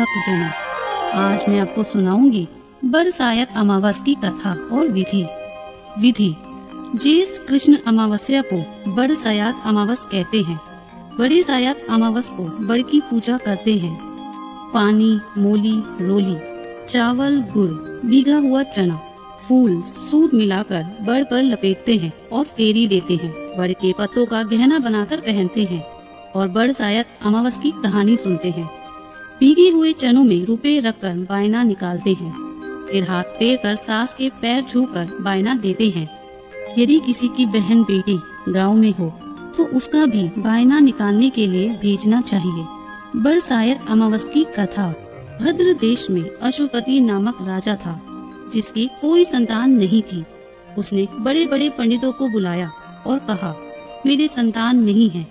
भक्तजनों, आज मैं आपको सुनाऊंगी बरसायत अमावस की कथा और विधि। ज्येष्ठ कृष्ण अमावस्या को बरसायत अमावस कहते हैं। बरसायत अमावस को बड़ की पूजा करते हैं। पानी, मूली, रोली, चावल, गुड़, भीगा हुआ चना, फूल, सूत मिलाकर बड़ पर लपेटते हैं और फेरी देते हैं। बड़ के पत्तों का गहना बनाकर पहनते हैं और बरसायत अमावस की कहानी सुनते हैं। भीगे हुए चनों में रुपए रखकर बायना निकालते हैं। फिर हाथ फेर कर सास के पैर छूकर बायना देते हैं। यदि किसी की बहन बेटी गांव में हो तो उसका भी बायना निकालने के लिए भेजना चाहिए। बरसायत अमावस की कथा। भद्र देश में अशुपति नामक राजा था, जिसकी कोई संतान नहीं थी। उसने बड़े बड़े पंडितों को बुलाया और कहा, मेरे संतान नहीं है,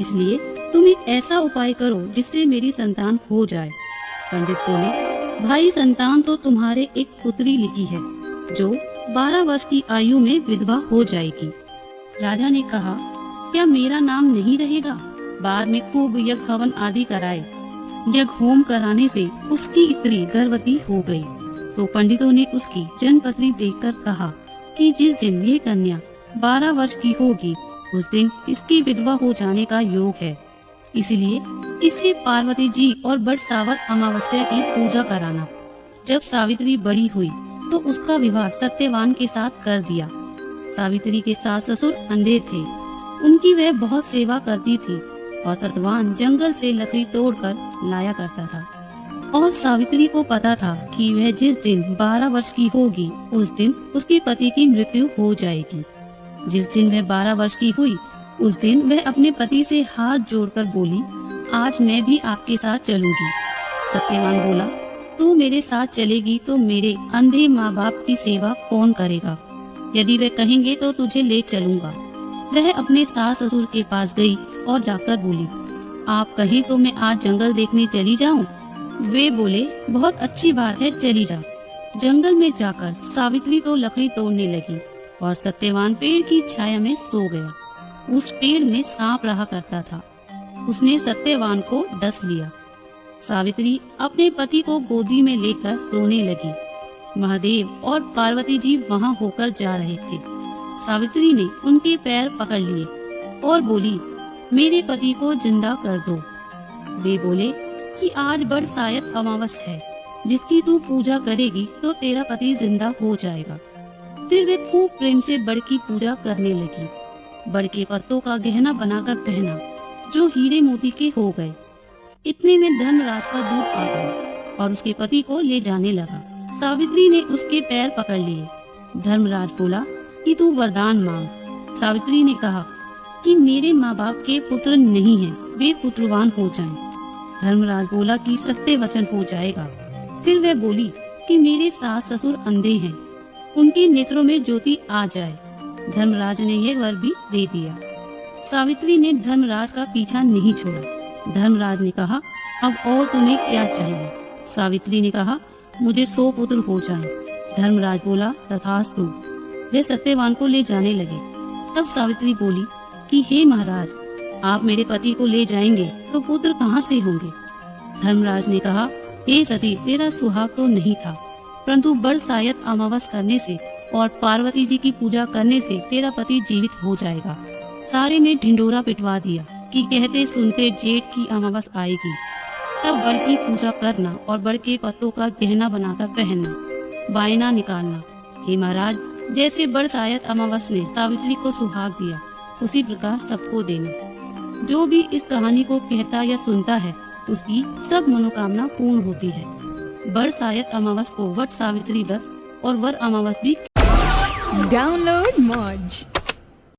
इसलिए तुम एक ऐसा उपाय करो जिससे मेरी संतान हो जाए। पंडित बोले, भाई, संतान तो तुम्हारे एक पुत्री लिखी है जो 12 वर्ष की आयु में विधवा हो जाएगी। राजा ने कहा, क्या मेरा नाम नहीं रहेगा? बाद में खूब यज्ञ हवन आदि कराए। यज्ञ होम कराने से उसकी स्त्री गर्भवती हो गई। तो पंडितों ने उसकी जन्मपत्री देखकर कहा कि जिस दिन ये कन्या 12 वर्ष की होगी उस दिन इसकी विधवा हो जाने का योग है, इसलिए इसे पार्वती जी और बरसावत अमावस्या की पूजा कराना। जब सावित्री बड़ी हुई तो उसका विवाह सत्यवान के साथ कर दिया। सावित्री के सास ससुर अंधे थे, उनकी वह बहुत सेवा करती थी और सत्यवान जंगल से लकड़ी तोड़कर लाया करता था। और सावित्री को पता था कि वह जिस दिन 12 वर्ष की होगी उस दिन उसके पति की मृत्यु हो जाएगी। जिस दिन वह 12 वर्ष की हुई उस दिन वह अपने पति से हाथ जोड़कर बोली, आज मैं भी आपके साथ चलूंगी। सत्यवान बोला, तू मेरे साथ चलेगी तो मेरे अंधे माँ बाप की सेवा कौन करेगा? यदि वे कहेंगे तो तुझे ले चलूंगा। वह अपने सास ससुर के पास गई और जाकर बोली, आप कहें तो मैं आज जंगल देखने चली जाऊं? वे बोले, बहुत अच्छी बात है, चली जा। जंगल में जाकर सावित्री तो लकड़ी तोड़ने लगी और सत्यवान पेड़ की छाया में सो गया। उस पेड़ में सांप रहा करता था। उसने सत्यवान को डस लिया। सावित्री अपने पति को गोदी में लेकर रोने लगी। महादेव और पार्वती जी वहां होकर जा रहे थे। सावित्री ने उनके पैर पकड़ लिए और बोली, मेरे पति को जिंदा कर दो। वे बोले कि आज बरसायत अमावस है, जिसकी तू पूजा करेगी तो तेरा पति जिंदा हो जाएगा। फिर वे खूब प्रेम से बड़ की पूजा करने लगी। बड़ के पत्तों का गहना बनाकर पहना, जो हीरे मोती के हो गए। इतने में धर्मराज का दूत आ गया और उसके पति को ले जाने लगा। सावित्री ने उसके पैर पकड़ लिए। धर्मराज बोला कि तू वरदान मांग। सावित्री ने कहा कि मेरे माँ बाप के पुत्र नहीं हैं, वे पुत्रवान हो जाएं। धर्मराज बोला कि सत्य वचन हो जाएगा। फिर वह बोली कि मेरे सास ससुर अंधे हैं, उनके नेत्रों में ज्योति आ जाए। धर्मराज ने यह वर भी दे दिया। सावित्री ने धर्मराज का पीछा नहीं छोड़ा। धर्मराज ने कहा, अब और तुम्हें क्या चाहिए? सावित्री ने कहा, मुझे 100 पुत्र हो जाएं। धर्मराज बोला, तथास्तु। वे सत्यवान को ले जाने लगे। तब सावित्री बोली कि हे महाराज, आप मेरे पति को ले जाएंगे तो पुत्र कहाँ से होंगे? धर्मराज ने कहा, हे सती, तेरा सुहाग तो नहीं था, परंतु बरसायत अमावस करने से और पार्वती जी की पूजा करने से तेरा पति जीवित हो जाएगा। सारे ने ढिंडोरा पिटवा दिया कि कहते सुनते जेठ की अमावस आएगी। तब बड़ की पूजा करना और बड़ के पत्तों का गहना बनाकर पहनना, बायना निकालना। हे महाराज, जैसे बरसायत अमावस ने सावित्री को सुहाग दिया, उसी प्रकार सबको देना। जो भी इस कहानी को कहता या सुनता है उसकी सब मनोकामना पूर्ण होती है। बरसायत अमावस को वट सावित्री व्रत और वर अमावस भी। डाउनलोड मौज।